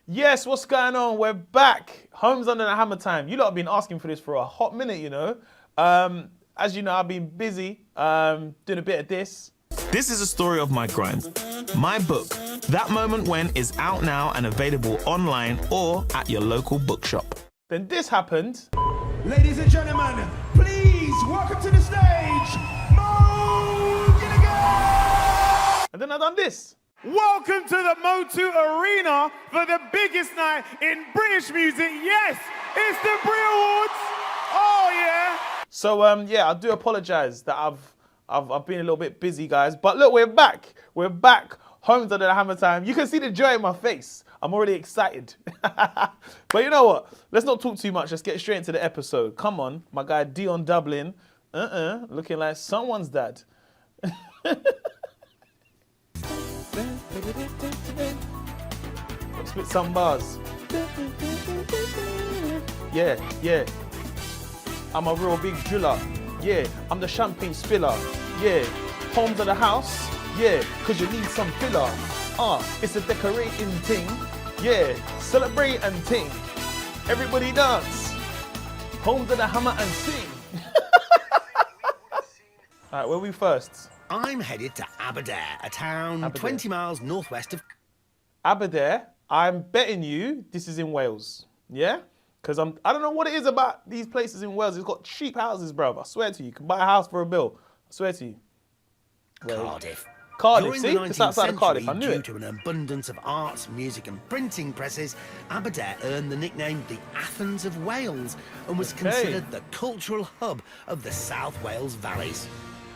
Yes, what's going on? We're back. Homes under the hammer time. You lot have been asking for this for a hot minute, you know. As you know, I've been busy doing a bit of this. This is a story of my grind. My book, That Moment When, is out now and available online or at your local bookshop. Then this happened. Ladies and gentlemen, please welcome to the stage, Gilligan! And then I done this. Welcome to the Mo2 Arena for the biggest night in British music. Yes, it's the Brit Awards. Oh yeah. So yeah, I do apologise that I've been a little bit busy, guys. But look, we're back. We're back. Homes under the hammer time. You can see the joy in my face. I'm already excited. But you know what? Let's not talk too much. Let's get straight into the episode. Come on, my guy Dion Dublin. Looking like someone's dad. Let's spit some bars. Yeah. I'm a real big driller. Yeah, I'm the champagne spiller. Yeah, homes of the house. Yeah, cause you need some filler. It's a decorating thing. Yeah, celebrate and ting. Everybody dance. Homes of the hammer and sing. All right, where are we first? I'm headed to Aberdare, a town 20 miles northwest of... Aberdare, I'm betting you this is in Wales. Yeah? Because I don't know what it is about these places in Wales. It's got cheap houses, bro. I swear to you. You can buy a house for a bill. I swear to you. Cardiff. Cardiff, During see? the It's 19th outside of Cardiff. I knew due it. to an abundance of arts, music and printing presses, Aberdare earned the nickname the Athens of Wales and was considered the cultural hub of the South Wales valleys.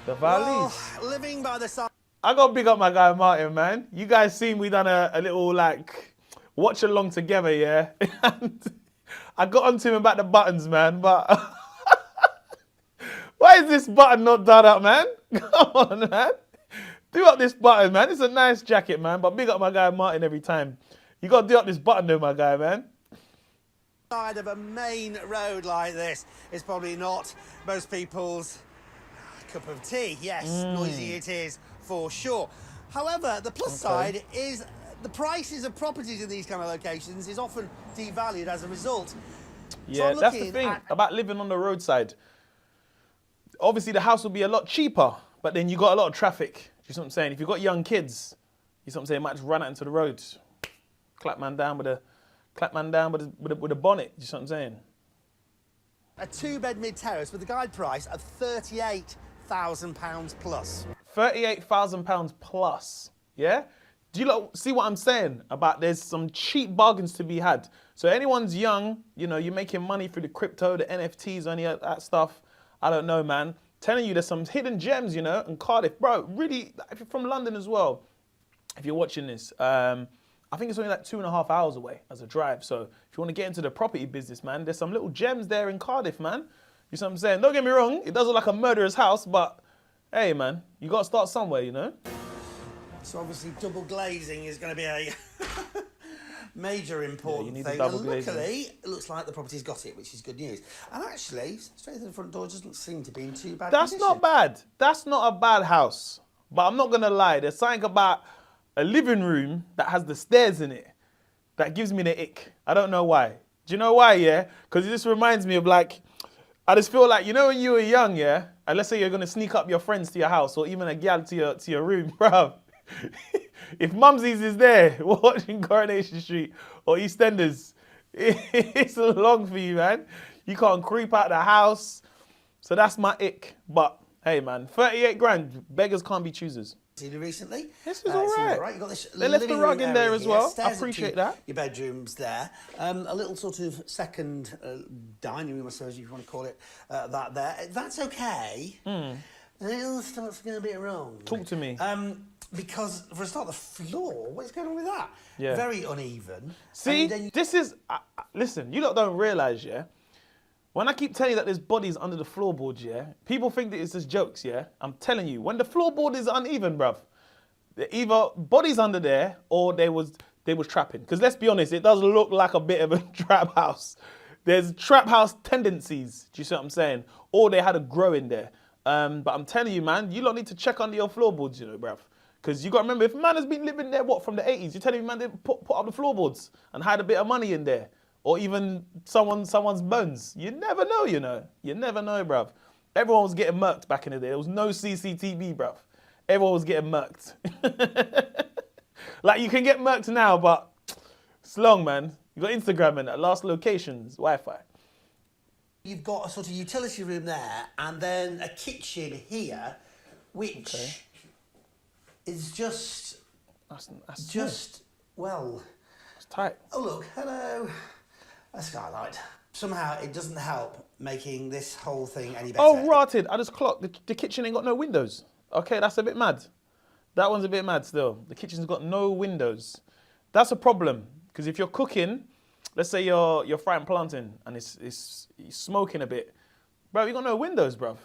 The valleys. Oh, living by the side... I got to big up my guy Martin, man. You guys seen we done a little, like, watch along together, yeah? And I got onto him about the buttons, man, but... Why is this button not done up, man? Come on, man. Do up this button, man. It's a nice jacket, man, but big up my guy Martin every time. You got to do up this button, though, my guy, man. ...side of a main road like this is probably not most people's cup of tea. Yes, noisy it is, for sure. However, the plus side is the prices of properties in these kind of locations is often devalued as a result. Yeah, So that's the thing about living on the roadside. Obviously, the house will be a lot cheaper, but then you got a lot of traffic. You know what I'm saying? If you've got young kids, you know what I'm saying, might just run out into the road, clap man down with a bonnet. You know what I'm saying? A two-bed mid-terrace with a guide price of £38,000 plus. £38,000 plus. Yeah. Do you lot see what I'm saying about there's some cheap bargains to be had? So anyone's young, you know, you're making money through the crypto, the NFTs, any of that stuff. I don't know, man. Telling you there's some hidden gems, you know, in Cardiff. Bro, really, if you're from London as well, if you're watching this, I think it's only like 2.5 hours away as a drive. So if you want to get into the property business, man, there's some little gems there in Cardiff, man. You see what I'm saying? Don't get me wrong, it does look like a murderer's house, but hey, man, you got to start somewhere, you know? So obviously double glazing is going to be a major important need the thing. double And glazing. luckily, it looks like the property's got it, which is good news. And actually, straight to the front door doesn't seem to be in too bad That's condition. not bad. That's not a bad house. But I'm not going to lie. There's something about a living room that has the stairs in it that gives me the ick. I don't know why. Do you know why, yeah? Because it just reminds me of like, I just feel like, you know when you were young, yeah? And let's say you're going to sneak up your friends to your house or even a gal to your room, bro. If Mumsies is there watching Coronation Street or EastEnders, it's long for you, man. You can't creep out the house. So that's my ick. But hey, man, 38 grand, beggars can't be choosers. Recently. This is all right. You got this They left the living rug room in there area as here, well. I stairs up appreciate to that. Your bedrooms there. A little sort of second dining room, I suppose if you want to call it that there. That's okay. A little starts going a bit wrong. Talk to me. Because for a start, the floor, what is going on with that? Yeah. Very uneven. See, And then this is, listen, you lot don't realise, yeah? When I keep telling you that there's bodies under the floorboards, yeah? People think that it's just jokes, yeah? I'm telling you, when the floorboard is uneven, bruv, either bodies under there or they was trapping. Because let's be honest, it does look like a bit of a trap house. There's trap house tendencies, do you see what I'm saying? Or they had a grow in there. But I'm telling you, man, you lot need to check under your floorboards, you know, bruv. Because you got to remember, if man has been living there, what, from the 80s, you're telling me man didn't put up the floorboards and hide a bit of money in there, or even someone's bones. You never know, you know. You never know, bruv. Everyone was getting murked back in the day. There was no CCTV, bruv. Everyone was getting murked. Like, you can get murked now, but it's long, man. You got Instagram and that, last locations, Wi-Fi. You've got a sort of utility room there, and then a kitchen here, which is just, well... It's tight. Oh, look, hello. A skylight. Somehow it doesn't help making this whole thing any better. Oh, rotted. I just clocked. The kitchen ain't got no windows. Okay, that's a bit mad. That one's a bit mad still. The kitchen's got no windows. That's a problem. Because if you're cooking, let's say you're frying plantain and it's smoking a bit, bro, you got no windows, bro.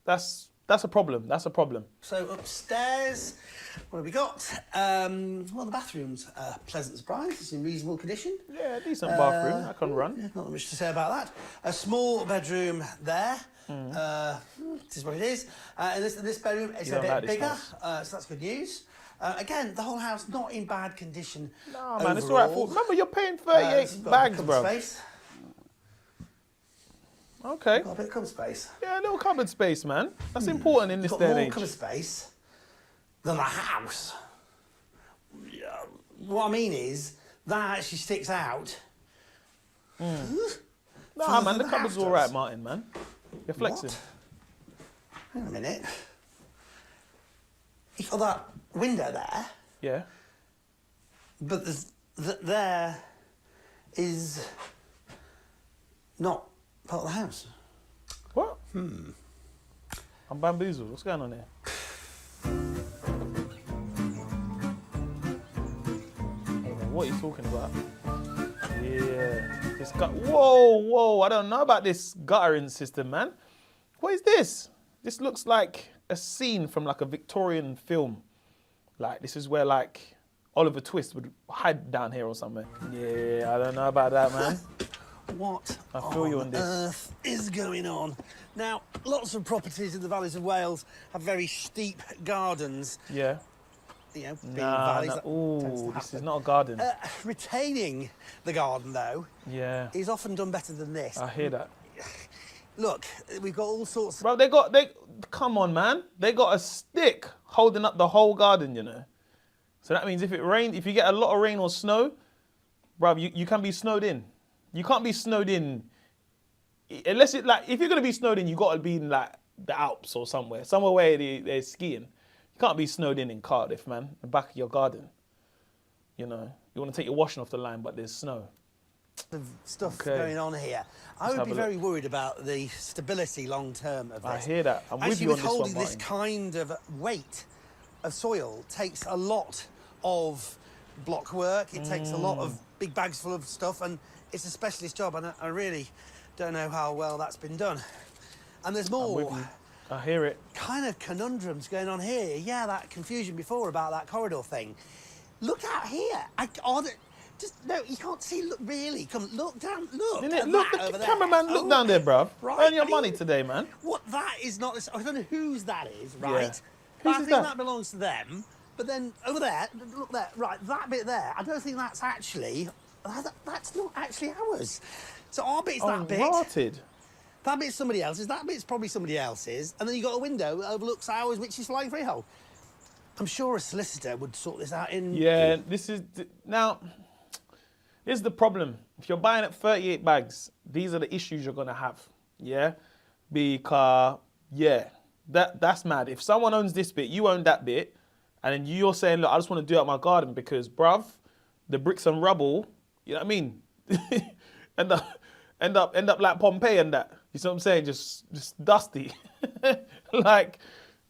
That's a problem. That's a problem. So upstairs, what have we got? Well, the bathroom's a pleasant surprise. It's in reasonable condition. Yeah, decent bathroom. I can run. Yeah, not much to say about that. A small bedroom there. This is what it is. And this bedroom is a bit bigger, so that's good news. Again, the whole house not in bad condition. No, man, it's all right. Remember, you're paying 38 bags, bro. Space. Okay. Got a bit of cupboard space. Yeah, a little cupboard space, man. That's important in this day and age. Got more cupboard space than the house. Yeah. What I mean is, that actually sticks out. Nah, man, the cupboard's all right, Martin, man. You're flexing. What? Hang on a minute. You've got that window there. Yeah. But there is not part of the house. What? I'm bamboozled. What's going on here? What are you talking about? Yeah. This whoa, I don't know about this guttering system, man. What is this? This looks like a scene from like a Victorian film. Like, this is where like Oliver Twist would hide down here or something. Yeah, I don't know about that, man. What I feel you on this. earth is going on? Now, lots of properties in the valleys of Wales have very steep gardens. Yeah. You know, being valleys. Ooh, this is not a garden. Retaining the garden, though, is often done better than this. I hear that. Look, we've got all sorts of... Bro, come on, man. They got a stick holding up the whole garden, you know. So that means if it rains, if you get a lot of rain or snow, bro, you can be snowed in. You can't be snowed in, unless if you're going to be snowed in, you got to be in like the Alps or somewhere where they're skiing. You can't be snowed in Cardiff, man, the back of your garden. You know, you want to take your washing off the line, but there's snow. Stuff going on here. I would be very worried about the stability long term of this. I hear that. I'm with you on this one, withholding Martin. this kind of weight of soil takes a lot of block work. It takes a lot of big bags full of stuff, and it's a specialist job, and I really don't know how well that's been done. And there's more. I hear it. Kind of conundrums going on here. Yeah, that confusion before about that corridor thing. Look out here. No, you can't see. Look, really. Come, look down. Look. Look, the cameraman, look down there, bruv. Right. Earn your money today, man. What? That is not. I don't know whose that is, right? Yeah. But I Whose is think that? that belongs to them. But then over there, look there. Right, that bit there. I don't think that's actually. That's not actually ours. So our bit's that bit. Rotted. That bit's somebody else's. That bit's probably somebody else's. And then you've got a window that overlooks ours, which is flying freehold. I'm sure a solicitor would sort this out in... Yeah, now, here's the problem. If you're buying at 38 bags, these are the issues you're going to have, yeah? Because, that's mad. If someone owns this bit, you own that bit, and then you're saying, look, I just want to do out my garden because, bruv, the bricks and rubble, you know what I mean? end up like Pompeii and that. You see what I'm saying? Just dusty. Like,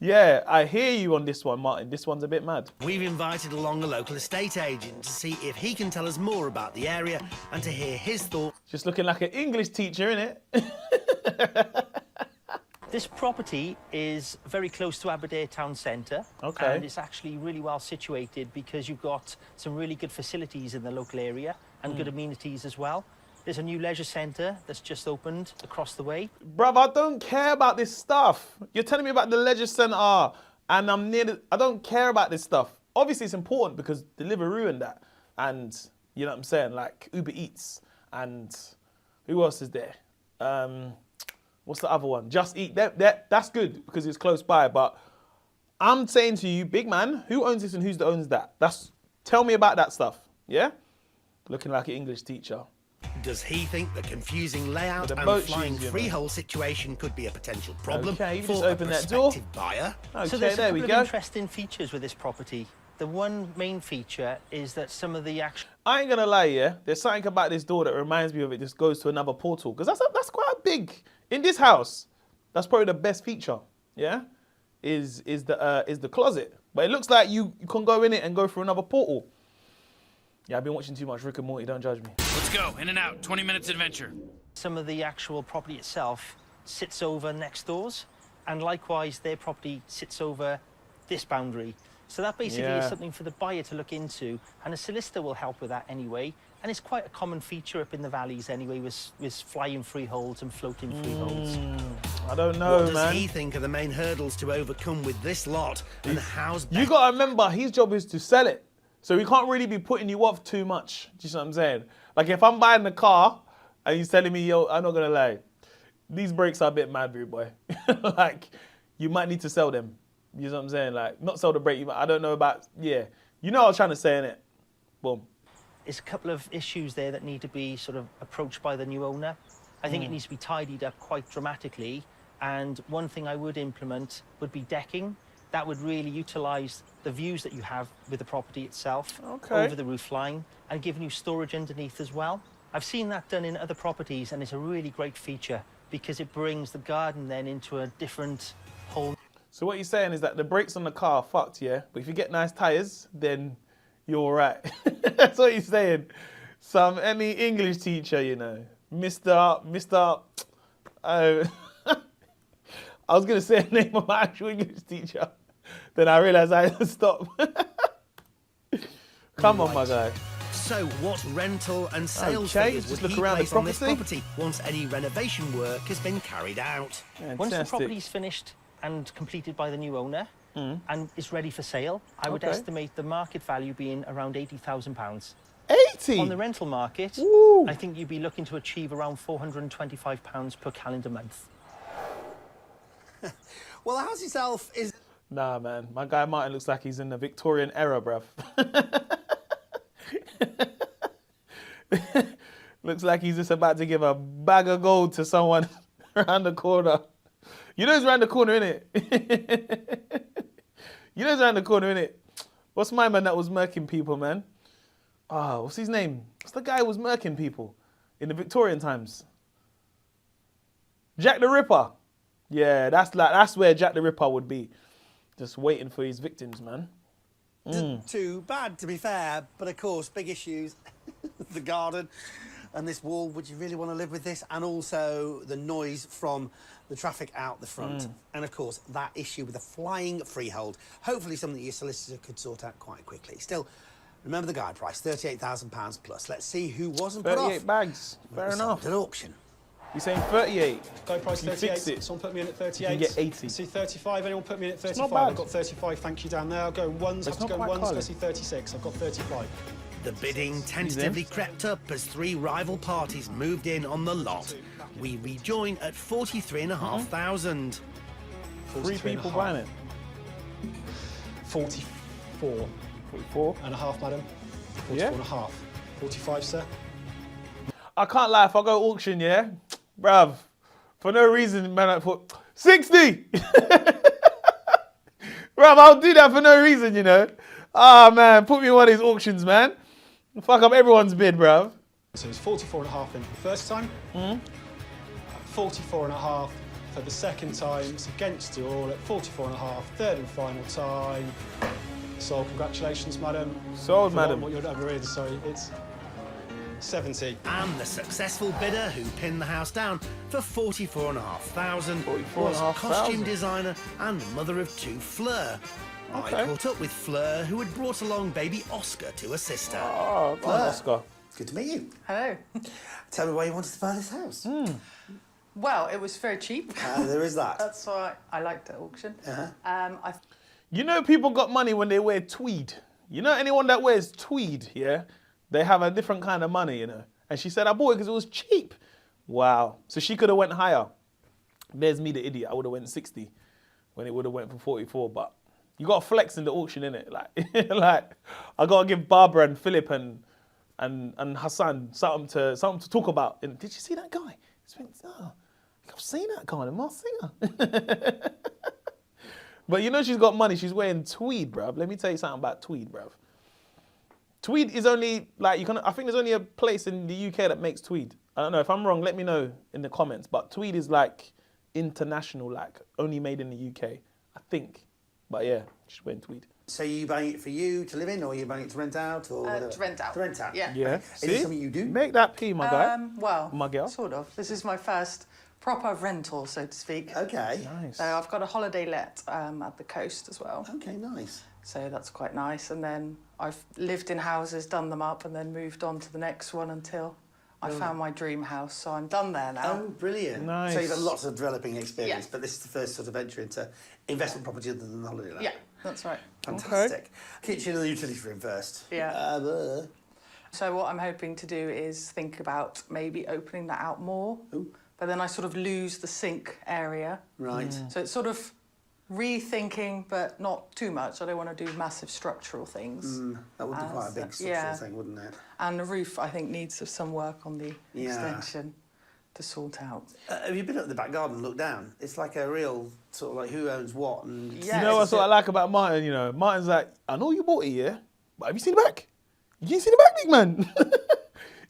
yeah, I hear you on this one, Martin. This one's a bit mad. We've invited along a local estate agent to see if he can tell us more about the area and to hear his thoughts. Just looking like an English teacher, innit? This property is very close to Aberdare town centre. Okay. And it's actually really well situated because you've got some really good facilities in the local area and good amenities as well. There's a new leisure centre that's just opened across the way. Bruv, I don't care about this stuff. You're telling me about the leisure centre and I'm near. I don't care about this stuff. Obviously, it's important because Deliveroo and that, and you know what I'm saying, like Uber Eats, and who else is there? What's the other one? Just Eat. That's good because it's close by. But I'm saying to you, big man, who owns this and who owns that? Tell me about that stuff. Yeah, looking like an English teacher. Does he think the confusing layout The and boat flying shoes, you know. freehold situation could be a potential problem Okay, you for just a open that door. prospective buyer? Okay, So there's a there couple we of go. interesting features with this property. The one main feature is that some of the actual I ain't gonna lie, yeah. There's something about this door that reminds me of it. Just goes to another portal because that's quite big in this house. That's probably the best feature. Yeah, is the closet. But it looks like you can go in it and go through another portal. Yeah, I've been watching too much Rick and Morty. Don't judge me. Let's go. In and out. 20 minutes adventure. some of the actual property itself sits over next doors, and likewise their property sits over this boundary. So that basically is something for the buyer to look into, and a solicitor will help with that anyway. And it's quite a common feature up in the valleys anyway, with flying freeholds and floating freeholds. I don't know, What does man. he think are the main hurdles to overcome with this lot, and how's You got to remember, his job is to sell it. So he can't really be putting you off too much. Do you see what I'm saying? Like if I'm buying the car and he's telling me, yo, I'm not going to lie, these brakes are a bit mad, rude boy. Like, you might need to sell them. You know what I'm saying? Like, not sell the brake. I don't know about, yeah. You know what I was trying to say, innit? Boom. There's a couple of issues there that need to be sort of approached by the new owner. I think it needs to be tidied up quite dramatically. And one thing I would implement would be decking. That would really utilise the views that you have with the property itself over the roof line, and giving you storage underneath as well. I've seen that done in other properties, and it's a really great feature because it brings the garden then into a different whole. So what you're saying is that the brakes on the car are fucked, yeah? But if you get nice tyres, then you're all right. That's what you're saying. Any English teacher, you know. Mr. I was going to say the name of my actual English teacher. Then I realised I had to stop. Come on, my guy. So what rental and sales Okay, figures just would look he around the place on this property. property once any renovation work has been carried out? Once the property's finished and completed by the new owner and is ready for sale, I would estimate the market value being around £80,000. 80? On the rental market, Ooh. I think you'd be looking to achieve around £425 per calendar month. Well, the house itself is... Nah, man. My guy Martin looks like he's in the Victorian era, bruv. Looks like he's just about to give a bag of gold to someone around the corner. You know he's around the corner, innit? You know he's around the corner, innit? What's my man that was murking people, man? What's his name? What's the guy who was murking people in the Victorian times? Jack the Ripper. Yeah, that's where Jack the Ripper would be. Just waiting for his victims, man. Isn't too bad, to be fair, but of course, big issues. The garden and this wall, would you really want to live with this? And also the noise from the traffic out the front. And of course, that issue with the flying freehold. Hopefully something your solicitor could sort out quite quickly. Still, remember the guide price, £38,000 plus. Let's see who wasn't put off. 38 bags, fair enough. At auction. You're saying 38. Go price You 38. fix it. Someone put me in at 38. You can get 80. See 35. Anyone put me in at 35? not bad. I've got 35. Thank you down there. I'll go in ones. It's Have to not go in quite ones. colour. Go see 36. I've got 35. The bidding tentatively crept up as three rival parties moved in on the lot. We rejoin at 43,500. 3 people buying it. 44 44. and a half, madam. 44 Yeah. and a half. 45, sir. I can't lie, if I go auction, yeah? Bruv, for no reason, man, I put 60! Bruv, I'll do that for no reason, you know? Man, put me in one of these auctions, man. Fuck up everyone's bid, bruv. So it's 44 and a half in for the first time. 44 and a half for the second time. It's against you all at 44 and a half. Third and final time. So congratulations, madam. Sold, For madam. What your number is, sorry, it's 70. And the successful bidder who pinned the house down for 44,500 was 44,500. costume designer and mother of two, Fleur. I Okay. caught up with Fleur, who had brought along baby Oscar to assist her. Oh, go on, Oscar. Good to meet you. Hello. Tell me why you wanted to buy this house. Well, it was very cheap. There is that. That's why I liked the auction. Uh-huh. I You know people got money when they wear tweed. You know anyone that wears tweed, yeah? They have a different kind of money, you know. And she said, I bought it because it was cheap. Wow. So she could have went higher. There's me, the idiot. I would have went 60 when it would have went for 44. But you got to flex in the auction, innit? Like I got to give Barbara and Philip and Hassan something to talk about. And did you see that guy? I've seen that guy, the Masked Singer. But you know she's got money. She's wearing tweed, bruv. Let me tell you something about tweed, bruv. Tweed is only, like, I think there's only a place in the UK that makes tweed. I don't know. If I'm wrong, let me know in the comments. But tweed is, like, international, like, only made in the UK, I think. But, yeah, she's wearing tweed. So you buying it for you to live in, or are you buying it to rent out, or To rent out. To rent out. Yeah. Yeah. Is it something you do? Make that pee, my guy. Well, My girl. sort of. This is my first proper rental, so to speak. Okay. Nice. So I've got a holiday let at the coast as well. Okay, nice. So that's quite nice. And then I've lived in houses, done them up, and then moved on to the next one until I found my dream house. So I'm done there now. Oh, brilliant. Nice. So you've had lots of developing experience, Yeah. but this is the first sort of venture into investment property other than the holiday let. Yeah, that's right. Fantastic. Kitchen and the utility room first. Yeah. So what I'm hoping to do is think about maybe opening that out more. Ooh. But then I sort of lose the sink area. Right. So it's sort of rethinking, but not too much. I don't want to do massive structural things. That would be quite a big structural yeah. thing, wouldn't it? And the roof, I think, needs some work on the Yeah. extension to sort out. Have you been up the back garden and looked down? It's like a real sort of like who owns what and... Yeah. You know what's what I like about Martin, you know? Martin's like, I know you bought it, yeah? But have you seen the back? You didn't see the back, big man?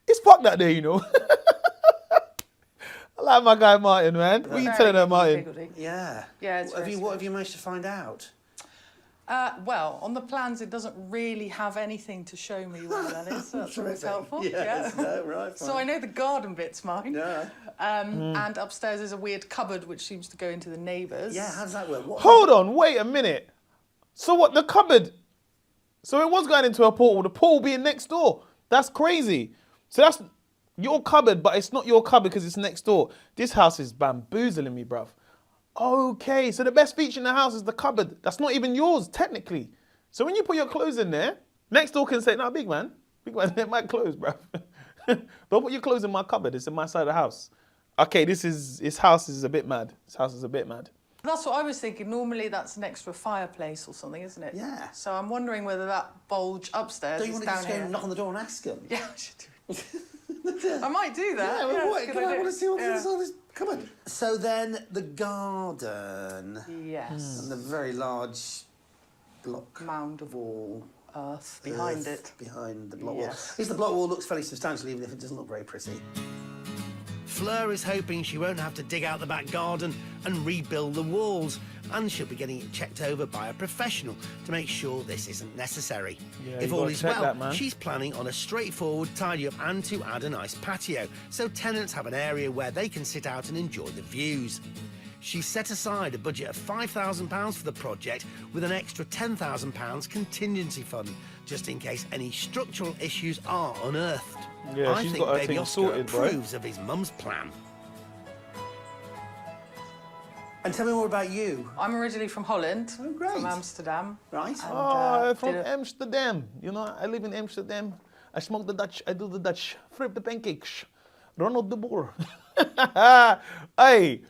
It's fucked that day, you know? I like my guy Martin, man. What are you telling her, Martin? Higgledy. Yeah. Yeah, it's very What have you managed to find out? Well, on the plans, it doesn't really have anything to show me where that is, so that's always helpful. Yes, no, right, So I know the garden bit's mine. Yeah. And upstairs is a weird cupboard which seems to go into the neighbours. Yeah, how does that work? What Hold on, wait a minute. So what, the cupboard? So it was going into a portal, the portal being next door. That's crazy. So that's your cupboard, but it's not your cupboard because it's next door. This house is bamboozling me, bruv. Okay, so the best feature in the house is the cupboard. That's not even yours, technically. So when you put your clothes in there, next door can say, no, big man, they're my clothes, bruv. Don't put your clothes in my cupboard, it's in my side of the house. Okay, this house is a bit mad. This house is a bit mad. That's what I was thinking. Normally that's next to a fireplace or something, isn't it? Yeah. So I'm wondering whether that bulge upstairs Don't you is want to down just go here. and knock on the door and ask them? Yeah, I should do. I might do that. Yeah, well, it's a what, good I idea. want to see what's Yeah. inside this cupboard. So then the garden Yes. and the very large block Mound of wall earth behind earth it. behind the block Yes. wall. At least the block wall looks fairly substantial, even if it doesn't look very pretty. Fleur is hoping she won't have to dig out the back garden and rebuild the walls, and she'll be getting it checked over by a professional to make sure this isn't necessary. Yeah, If you all gotta is check well, that, man. she's planning on a straightforward tidy up and to add a nice patio, so tenants have an area where they can sit out and enjoy the views. She's set aside a budget of £5,000 for the project with an extra £10,000 contingency fund, just in case any structural issues are unearthed. Yeah, I she's think got her baby thing Oscar sorted, bro. approves of his mum's plan. And tell me more about you. I'm originally from Holland, Oh, great. from Amsterdam. Right? And, Oh, from did a- Amsterdam. You know, I live in Amsterdam. I smoke the Dutch. I do the Dutch. Flip the pancakes. Ronald de Boer. Hey,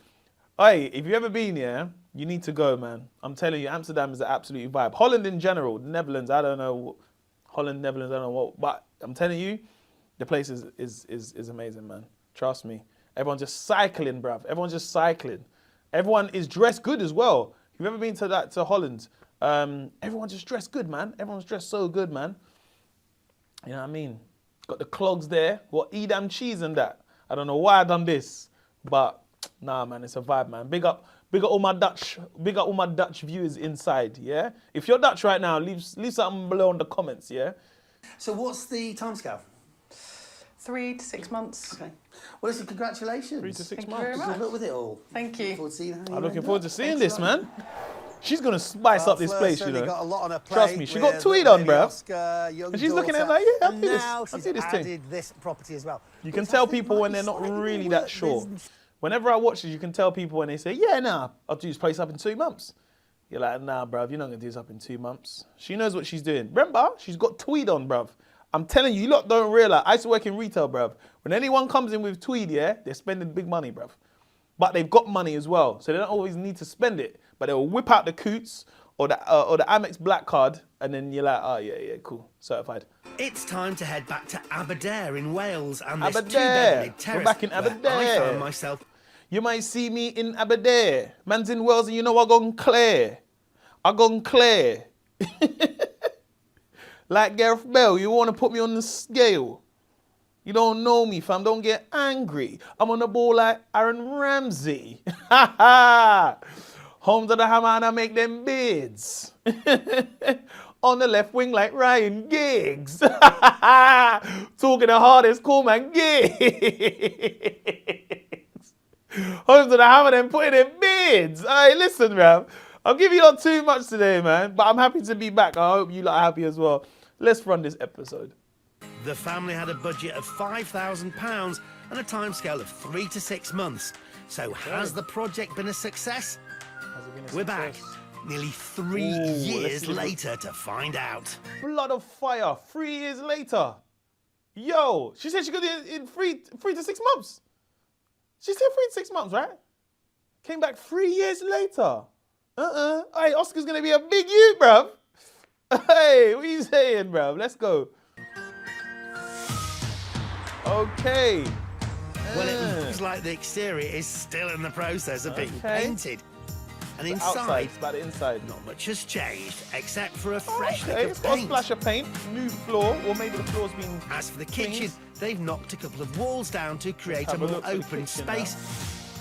if you've ever been here, you need to go, man. I'm telling you, Amsterdam is an absolute vibe. Holland in general, the Netherlands, I don't know. Holland, Netherlands, I don't know what. But I'm telling you, the place is amazing, man. Trust me. Everyone's just cycling, bruv. Everyone's just cycling. Everyone is dressed good as well. If you've ever been to Holland, everyone's just dressed good, man. Everyone's dressed so good, man. You know what I mean? Got the clogs there. What, Edam cheese and that. I don't know why I done this, but nah, man, it's a vibe, man. Big up all my Dutch viewers inside, yeah? If you're Dutch right now, leave something below in the comments, yeah? So what's the timescale? 3 to 6 months. Okay. Well, listen, congratulations. 3 to 6 Thank you very months. much. Good luck with it all. Thank Look you. forward to seeing how you I'm looking end forward up. to seeing Thanks this, a lot. man. She's gonna spice up this Fleur's place, you certainly know. got a lot on her plate. Trust me, she got with tweed on, baby bruv. Oscar, young And she's looking at it daughter, like, yeah, I'll and do this. now I'll she's do this thing. added this property as well. You can Which I tell think people might when be they're not slightly really more that work sure. business. Whenever I watch this, you can tell people when they say, yeah, nah, I'll do this place up in 2 months. You're like, nah, bruv, you're not gonna do this up in 2 months. She knows what she's doing. Remember, she's got tweed on, bruv. I'm telling you, you lot don't realize. I used to work in retail, bruv. When anyone comes in with tweed, yeah, they're spending big money, bruv. But they've got money as well, so they don't always need to spend it. But they'll whip out the Coots or the Amex Black Card, and then you're like, oh yeah, cool, certified. It's time to head back to Aberdare in Wales and this Aberdare. two-bed terrace We're back in where Aberdare. I found myself. You might see me in Aberdare. Man's in Wales, and you know I gone clear. I gone clear. Like Gareth Bell, you want to put me on the scale. You don't know me, fam. Don't get angry. I'm on the ball like Aaron Ramsey. Home to the hammer and I make them bids. On the left wing like Ryan Giggs. Talking the hardest, cool man Giggs. Home to the hammer and putting in bids. Hey, listen, man. I'll give you not too much today, man. But I'm happy to be back. I hope you lot are happy as well. Let's run this episode. The family had a budget of £5,000 and a timescale of 3 to 6 months. So has the project been a success? We're back nearly 3 years later to find out. Blood of fire, 3 years later. Yo, she said she could do it in 3 to 6 months. She said 3 to 6 months, right? Came back 3 years later. Hey, Oscar's gonna be a big youth, bruv. Hey, what are you saying, bruv? Let's go. Okay. Well, it looks like the exterior is still in the process of being painted. And inside, outside, it's about the inside. not much has changed, except for a fresh lick It's of got a paint. splash of paint, new floor, or maybe the floor's been As for the cleaned. kitchen, they've knocked a couple of walls down to create a have a more look at the open kitchen space.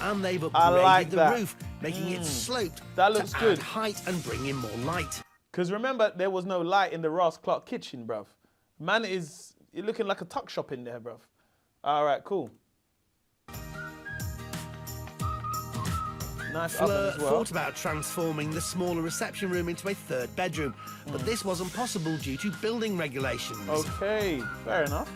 And they've upgraded I like the that. roof, making it sloped That looks to good. add height and bring in more light. Because remember, there was no light in the Ross Clark kitchen, bruv. Man, you're looking like a tuck shop in there, bruv. All right, cool. Nice oven Fleur as well. thought about transforming the smaller reception room into a third bedroom, but this wasn't possible due to building regulations. Okay, fair enough.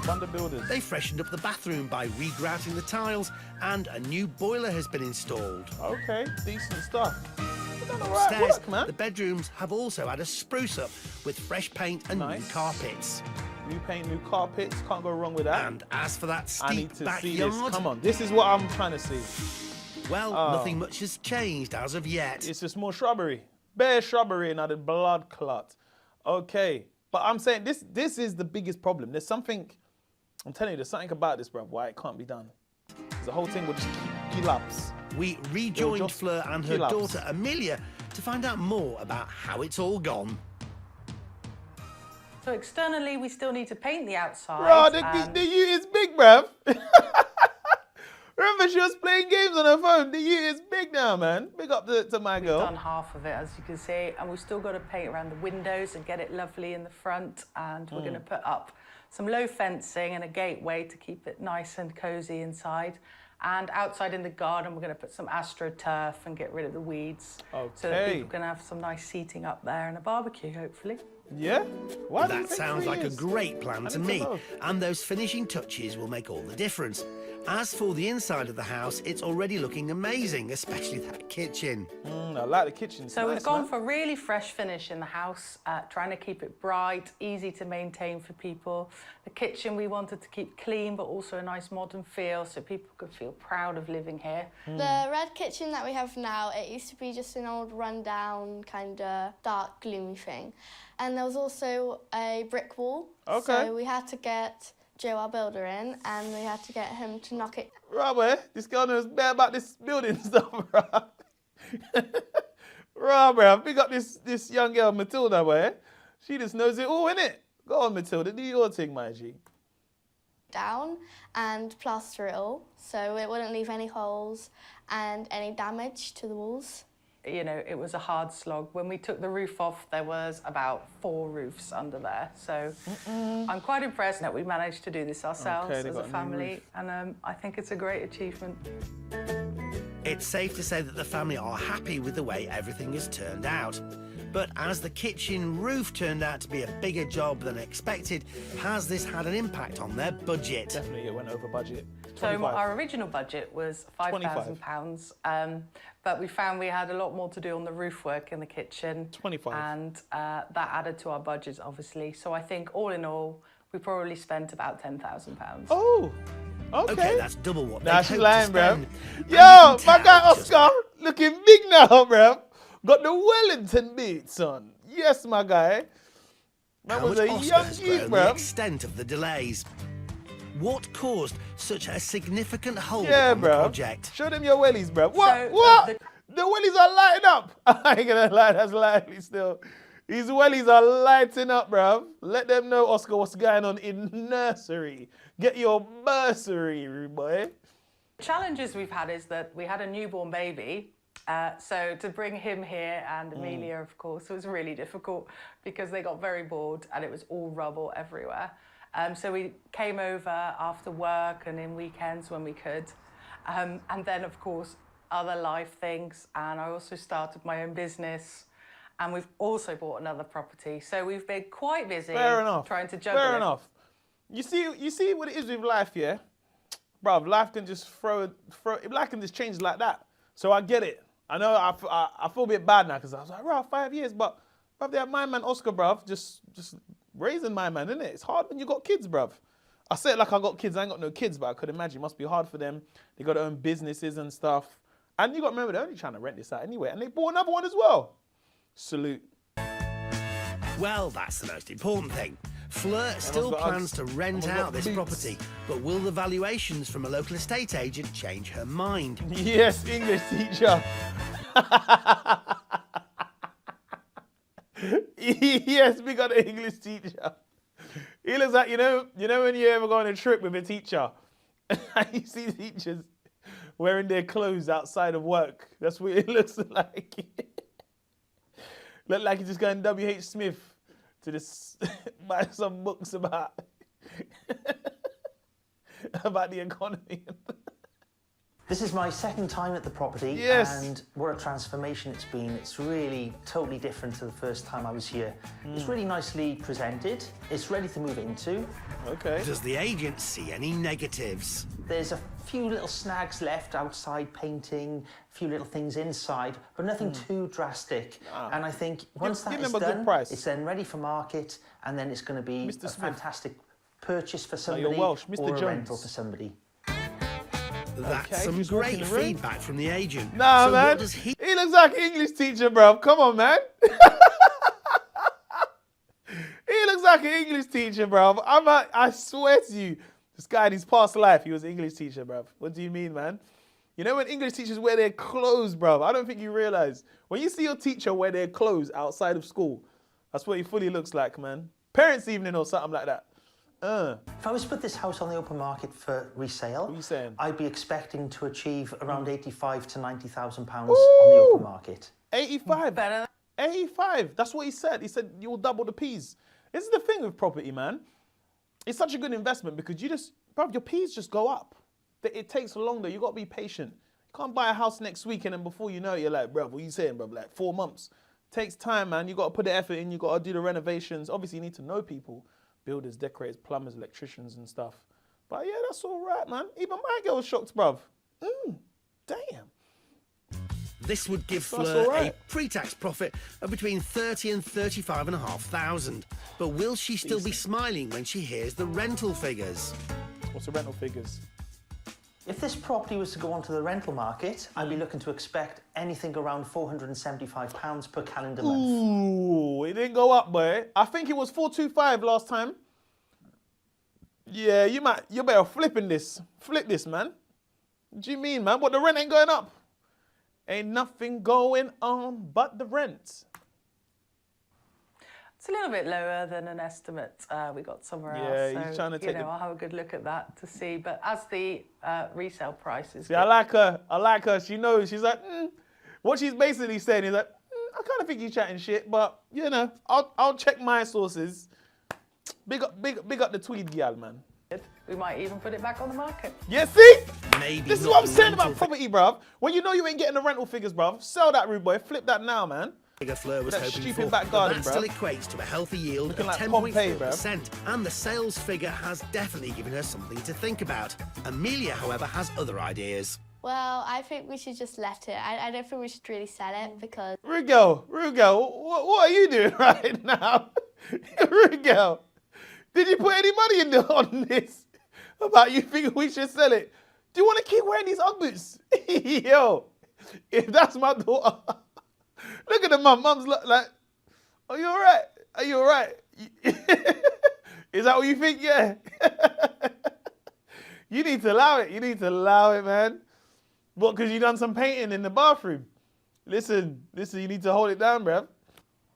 Thunder Builders. They freshened up the bathroom by regrouting the tiles, and a new boiler has been installed. Okay, decent stuff. All right, Upstairs, work, man. the bedrooms have also had a spruce up with fresh paint and new Nice. carpets. New paint, new carpets. Can't go wrong with that. And as for that I need steep to see backyard, this. Come on, this is what I'm trying to see. well, nothing much has changed as of yet. It's just more shrubbery. Bare shrubbery and the blood clot. Okay, but I'm saying this is the biggest problem. There's something, I'm telling you, there's something about this, bruv, why it can't be done. The whole thing will just collapse. We rejoined just Fleur and her collapse. daughter Amelia to find out more about how it's all gone. So externally, we still need to paint the outside. Bro, and- the U is big, bruv. Remember, she was playing games on her phone. The U is big now, man. Big up to my girl. We've done half of it, as you can see, and we've still got to paint around the windows and get it lovely in the front. And we're going to put up some low fencing and a gateway to keep it nice and cosy inside. And outside in the garden, we're going to put some astroturf and get rid of the weeds, so that Okay. people can have some nice seating up there and a barbecue, hopefully. Yeah? Why did it That take sounds 3 like a years? great plan I to need me, know. and those finishing touches will make all the difference. As for the inside of the house, it's already looking amazing, especially that kitchen. I like the kitchen. So It's we've nice, gone man. for a really fresh finish in the house, trying to keep it bright, easy to maintain for people. The kitchen we wanted to keep clean, but also a nice modern feel, so people could feel proud of living here. The red kitchen that we have now, it used to be just an old rundown, kind of dark, gloomy thing. And there was also a brick wall. Okay. So we had to get Joe, our builder, in, and we had to get him to knock it. Right, boy. This girl knows bad about this building stuff, bro. Right, bro. Big up this young girl, Matilda, boy. She just knows it all, innit? Go on, Matilda. Do your thing, my G. Down and plaster it all, so it wouldn't leave any holes and any damage to the walls. You know, it was a hard slog. When we took the roof off, there was about 4 roofs under there. So I'm quite impressed that we managed to do this ourselves Okay, they as got a a new family. roof. And I think it's a great achievement. It's safe to say that the family are happy with the way everything has turned out. But as the kitchen roof turned out to be a bigger job than expected, has this had an impact on their budget? Definitely, it went over budget. So 25. our original budget was £5,000, but we found we had a lot more to do on the roof work in the kitchen. 25. And that added to our budget, obviously. So I think all in all, we probably spent about £10,000. Oh, okay. That's double what Nah, they she's hoped lying, to bro. spend. And Yo, you my can guy tell just Oscar looking big now, bro. Got the Wellington boots on. Yes, my guy. That how was much a Oscar young has youth, grown, bro. the extent of the delays. What caused such a significant hold Yeah, on the bro. project? Show them your wellies, bro. What? So, What? The wellies are lighting up. I ain't gonna lie, that's lively still. These wellies are lighting up, bro. Let them know, Oscar, what's going on in nursery. Get your bursary, boy. Challenges we've had is that we had a newborn baby. So to bring him here and Amelia, of course, was really difficult because they got very bored and it was all rubble everywhere. So we came over after work and in weekends when we could. And then, of course, other life things. And I also started my own business. And we've also bought another property. So we've been quite busy trying to juggle Fair it. enough. You see what it is with life, yeah? Bruv, life can just life can just change like that. So I get it. I know I feel a bit bad now because I was like, bro, 5 years, but bruv, they have my man Oscar, bruv, just raising my man, innit? It's hard when you got kids, bruv. I say it like I got kids. I ain't got no kids, but I could imagine it must be hard for them. They got their own businesses and stuff. And you got to remember, they're only trying to rent this out anyway. And they bought another one as well. Salute. Well, that's the most important thing. Fleur still got plans Uggs. to rent Everyone's got out this boots. property, but will the valuations from a local estate agent change her mind? Yes, English teacher. Yes, we got an English teacher. He looks like, you know when you ever go on a trip with a teacher and you see teachers wearing their clothes outside of work. That's what it looks like. Look like he's just going W.H. Smith to this buy some books about the economy. This is my second time at the property, Yes. and what a transformation it's been. It's really totally different to the first time I was here. It's really nicely presented. It's ready to move into. Okay. Does the agent see any negatives? There's a few little snags left outside, painting, a few little things inside, but nothing too drastic. And I think once give that them is a good done, price. it's then ready for market, and then it's going to be Mr. a Smith. fantastic purchase for you're somebody Welsh, Mr. or a Jones. rental for somebody. That's Okay, some just walk in great the room. feedback from the agent. Nah, so man. what does he He looks like an English teacher, bro. Come on, man. He looks like an English teacher, bro. I swear to you, this guy in his past life, he was an English teacher, bro. What do you mean, man? You know when English teachers wear their clothes, bro? I don't think you realize. When you see your teacher wear their clothes outside of school, that's what he fully looks like, man. Parents' evening or something like that. If I was to put this house on the open market for resale, What are you saying? I'd be expecting to achieve around £85,000 to £90,000 on the open market. 85. Better. 85. That's what he said. He said you'll double the P's. This is the thing with property, man. It's such a good investment because your P's just go up. It takes longer. You got to be patient. You can't buy a house next week and then before you know it, you're like, bro, what are you saying, bro? Like 4 months. Takes time, man. You got to put the effort in. You got to do the renovations. Obviously, you need to know people. Builders, decorators, plumbers, electricians and stuff. But yeah, that's all right, man. Even my girl was shocked, bruv. Damn. This would give That's Fleur all right. a pre-tax profit of between 30 and 35,500. But will she still be smiling when she hears the rental figures? What's the rental figures? If this property was to go onto the rental market, I'd be looking to expect anything around £475 per calendar month. Ooh, it didn't go up, boy. I think it was 425 last time. Yeah, you better flipping this. Flip this, man. What do you mean, man? What, the rent ain't going up? Ain't nothing going on but the rent. It's a little bit lower than an estimate we got somewhere Yeah, else. he's So, trying to take I'll have a good look at that to see. But as the resale price is See, I like her. She knows. She's like, what she's basically saying is like, I kind of think you're chatting shit, but I'll check my sources. Big up the Tweed gal, man. good, we might even put it back on the market. Yeah, see? Maybe This is not what I'm the saying rental about property, bruv. When you know you ain't getting the rental figures, bruv, sell that, rude boy. Flip that now, man. Fleur was That hoping stupid for, back but garden, that still bruv. equates to a healthy yield Looking of like Pompeii, 10.4%, and the sales figure has definitely given her something to think about. Amelia, however, has other ideas. Well, I think we should just let it. I don't think we should really sell it because... Rugo, what are you doing right now? Rugo, did you put any money on this? About you think we should sell it? Do you want to keep wearing these Ugg boots? Yo, if that's my daughter... Look at the mum. Mum's like, are you all right? Are you all right? Is that what you think? Yeah. You need to allow it. You need to allow it, man. What, because you done some painting in the bathroom? Listen, you need to hold it down, bruv.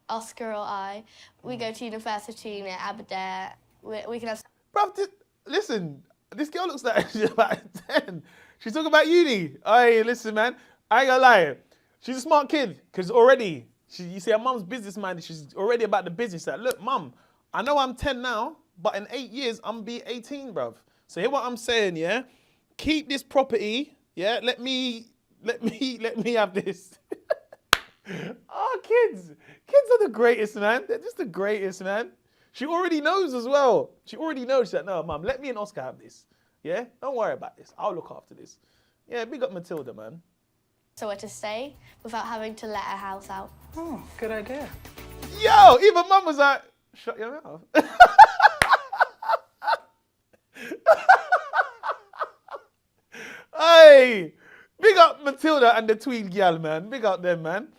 Oscar or I, we go to university near Aberdare. We can have... Bruv, listen, this girl looks like she's about 10. She's talking about uni. Hey, listen, man. I ain't gonna lie. She's a smart kid, because already, you see her mum's business-minded. She's already about the business. Like, look, mum, I know I'm 10 now, but in 8 years, I'm be 18, bruv. So hear what I'm saying, yeah? Keep this property, yeah? Let me have this. Oh, kids are the greatest, man. They're just the greatest, man. She already knows as well. She already knows. She's like, no, mum, let me and Oscar have this. Yeah? Don't worry about this. I'll look after this. Yeah, big up Matilda, man. somewhere to stay without having to let our house out. Oh, good idea. Yo, even mum was like, shut your mouth. Hey, big up Matilda and the Tweed gal, man. Big up them, man.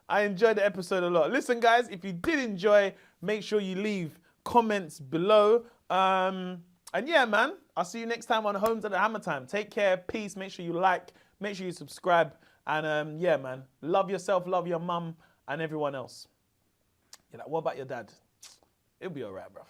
I enjoyed the episode a lot. Listen, guys, if you did enjoy, make sure you leave comments below. And yeah, man, I'll see you next time on Homes at the Hammer Time. Take care, peace. Make sure you like, make sure you subscribe. And yeah, man, love yourself, love your mum and everyone else. You're like, what about your dad? It'll be all right, bruv.